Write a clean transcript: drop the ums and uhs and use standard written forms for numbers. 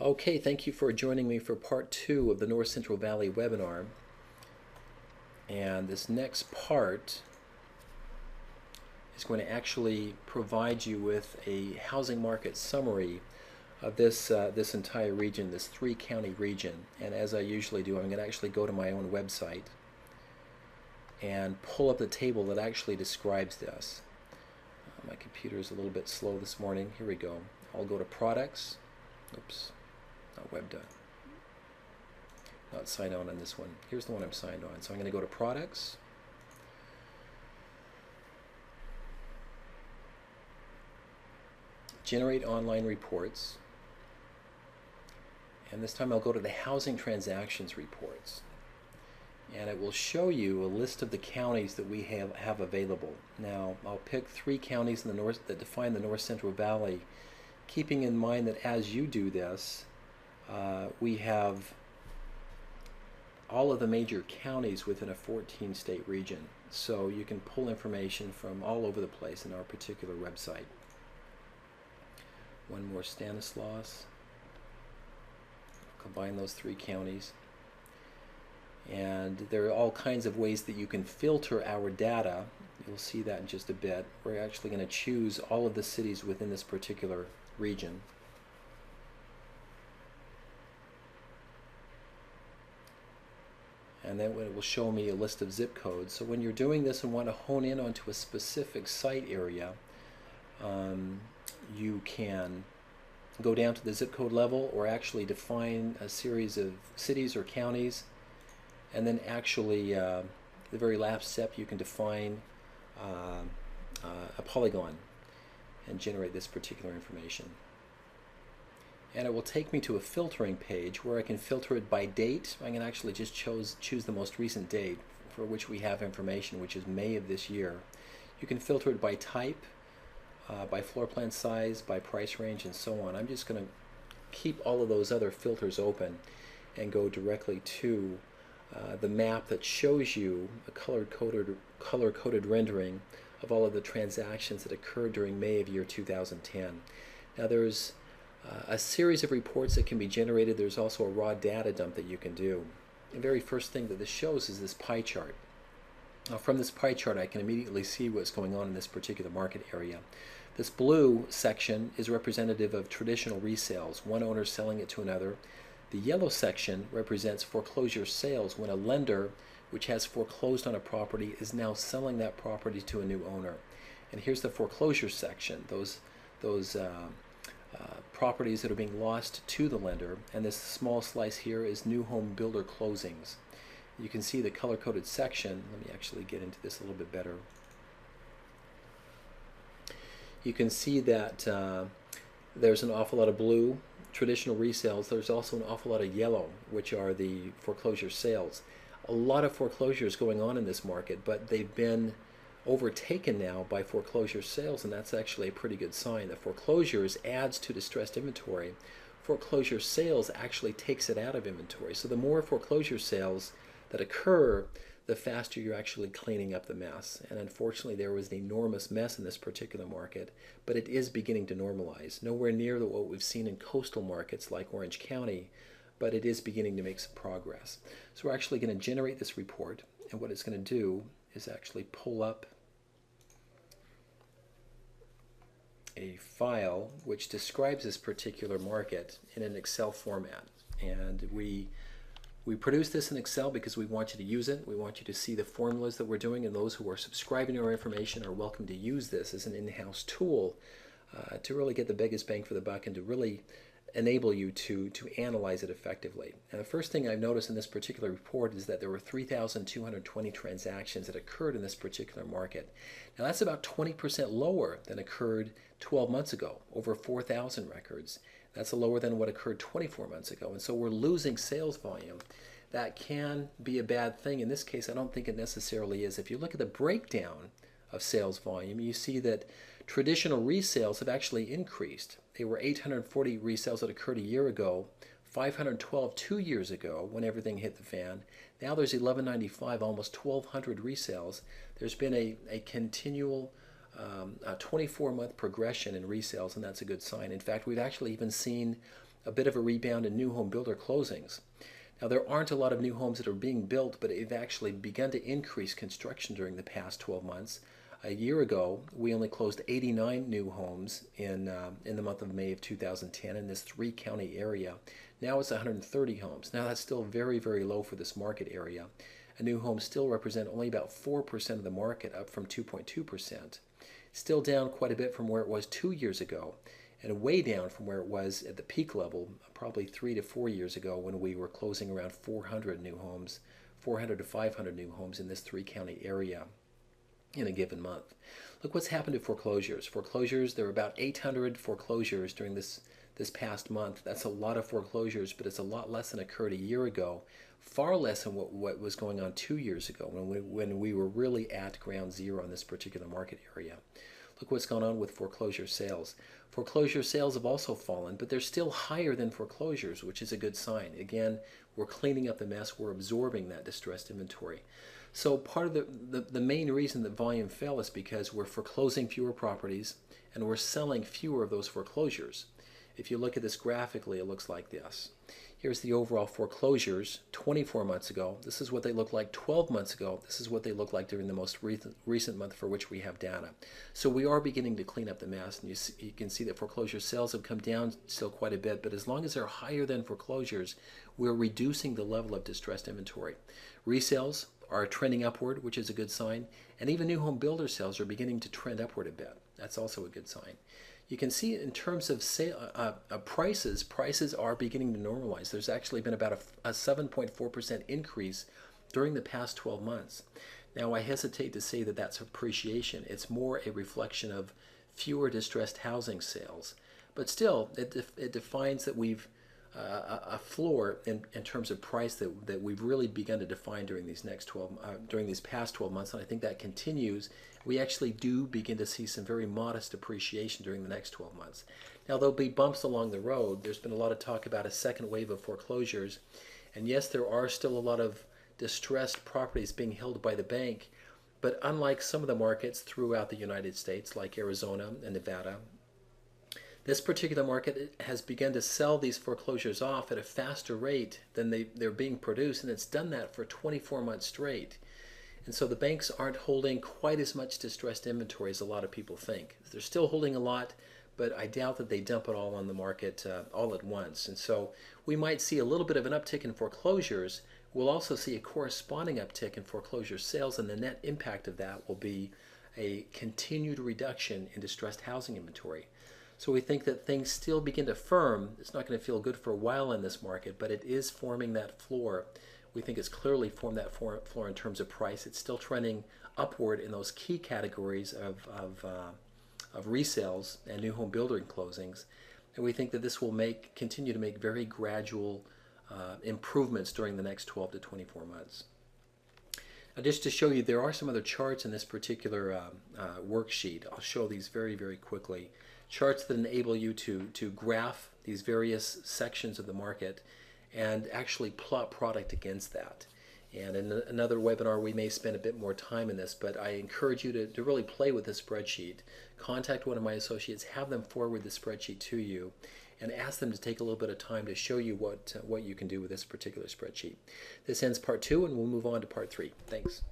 Okay, thank you for joining me for part two of the North Central Valley webinar. And this next part is going to actually provide you with a housing market summary of this entire region, this three-county region. And as I usually do, I'm going to actually go to my own website and pull up the table that actually describes this. My computer is a little bit slow this morning. Here we go. I'll go to products. Oops. Not web done. Not sign on this one. Here's the one I'm signed on. So I'm going to go to products. Generate online reports. And this time I'll go to the housing transactions reports. And it will show you a list of the counties that we have available. Now, I'll pick 3 counties in the north that define the North Central Valley, keeping in mind that as you do this, we have all of the major counties within a 14-state region. So you can pull information from all over the place in our particular website. One more Stanislaus. Combine those 3 counties. And there are all kinds of ways that you can filter our data. You'll see that in just a bit. We're actually going to choose all of the cities within this particular region. And then it will show me a list of zip codes. So when you're doing this and want to hone in onto a specific site area, you can go down to the zip code level or actually define a series of cities or counties. And then actually, the very last step, you can define a polygon and generate this particular information. And it will take me to a filtering page where I can filter it by date. I can actually just choose the most recent date for which we have information, which is May of this year. You can filter it by type, by floor plan size, by price range, and so on. I'm just going to keep all of those other filters open and go directly to the map that shows you a color-coded rendering of all of the transactions that occurred during May of year 2010. Now there's a series of reports that can be generated. There's also a raw data dump that you can do. The very first thing that this shows is this pie chart. Now from this pie chart I can immediately see what's going on in this particular market area. This blue section is representative of traditional resales, one owner selling it to another. The yellow section represents foreclosure sales, when a lender which has foreclosed on a property is now selling that property to a new owner. And here's the foreclosure section, those properties that are being lost to the lender. And this small slice here is new home builder closings. You can see the color-coded section. Let me actually get into this a little bit better. You can see that there's an awful lot of blue, traditional resales. There's also an awful lot of yellow, which are the foreclosure sales. A lot of foreclosures going on in this market, but they've been overtaken now by foreclosure sales, and that's actually a pretty good sign. The foreclosures adds to distressed inventory. Foreclosure sales actually takes it out of inventory. So the more foreclosure sales that occur, the faster you're actually cleaning up the mess. And unfortunately, there was an enormous mess in this particular market, but it is beginning to normalize. Nowhere near what we've seen in coastal markets like Orange County, but it is beginning to make some progress. So we're actually going to generate this report, and what it's going to do is actually pull up a file which describes this particular market in an Excel format. And we produce this in Excel because we want you to use it. We want you to see the formulas that we're doing, and those who are subscribing to our information are welcome to use this as an in-house tool to really get the biggest bang for the buck and to really enable you to analyze it effectively. And the first thing I've noticed in this particular report is that there were 3,220 transactions that occurred in this particular market. Now that's about 20% lower than occurred 12 months ago, over 4,000 records. That's lower than what occurred 24 months ago. And so we're losing sales volume. That can be a bad thing. In this case, I don't think it necessarily is. If you look at the breakdown of sales volume, you see that traditional resales have actually increased. They were 840 resales that occurred a year ago, 512 2 years ago when everything hit the fan. Now there's 1195, almost 1,200 resales. There's been a continual 24-month progression in resales, and that's a good sign. In fact, we've actually even seen a bit of a rebound in new home builder closings. Now, there aren't a lot of new homes that are being built, but they've actually begun to increase construction during the past 12 months. A year ago, we only closed 89 new homes in the month of May of 2010 in this three-county area. Now it's 130 homes. Now, that's still very, very low for this market area. And new homes still represent only about 4% of the market, up from 2.2%. Still down quite a bit from where it was 2 years ago, and way down from where it was at the peak level probably 3 to 4 years ago, when we were closing around 400 new homes, 400 to 500 new homes in this three-county area in a given month. Look what's happened to foreclosures. Foreclosures, there were about 800 foreclosures during this past month. That's a lot of foreclosures, but it's a lot less than occurred a year ago, far less than what was going on 2 years ago, when we were really at ground zero in this particular market area. Look what's gone on with foreclosure sales. Foreclosure sales have also fallen, but they're still higher than foreclosures, which is a good sign. Again, we're cleaning up the mess. We're absorbing that distressed inventory. So part of the main reason that volume fell is because we're foreclosing fewer properties and we're selling fewer of those foreclosures. If you look at this graphically, it looks like this. Here's the overall foreclosures 24 months ago. This is what they looked like 12 months ago. This is what they look like during the most recent month for which we have data. So we are beginning to clean up the mess, and you can see that foreclosure sales have come down still quite a bit, but as long as they're higher than foreclosures, we're reducing the level of distressed inventory. Resales are trending upward, which is a good sign, and even new home builder sales are beginning to trend upward a bit. That's also a good sign. You can see in terms of prices are beginning to normalize. There's actually been about a 7.4% increase during the past 12 months. Now, I hesitate to say that that's appreciation. It's more a reflection of fewer distressed housing sales. But still, it defines that we've a floor in terms of price that we've really begun to define during these past 12 months, and I think that continues. We actually do begin to see some very modest appreciation during the next 12 months. Now, there'll be bumps along the road. There's been a lot of talk about a second wave of foreclosures, and yes, there are still a lot of distressed properties being held by the bank, but unlike some of the markets throughout the United States, like Arizona and Nevada, this particular market has begun to sell these foreclosures off at a faster rate than they're being produced, and it's done that for 24 months straight. And so the banks aren't holding quite as much distressed inventory as a lot of people think. They're still holding a lot, but I doubt that they dump it all on the market all at once. And so we might see a little bit of an uptick in foreclosures. We'll also see a corresponding uptick in foreclosure sales, and the net impact of that will be a continued reduction in distressed housing inventory. So we think that things still begin to firm. It's not going to feel good for a while in this market, but it is forming that floor. We think it's clearly formed that floor in terms of price. It's still trending upward in those key categories of resales and new home building closings. And we think that this will continue to make very gradual improvements during the next 12 to 24 months. Now, just to show you, there are some other charts in this particular worksheet. I'll show these very, very quickly. Charts that enable you to graph these various sections of the market and actually plot product against that. And in another webinar, we may spend a bit more time in this, but I encourage you to really play with this spreadsheet. Contact one of my associates, have them forward the spreadsheet to you, and ask them to take a little bit of time to show you what you can do with this particular spreadsheet. This ends part 2, and we'll move on to part 3. Thanks.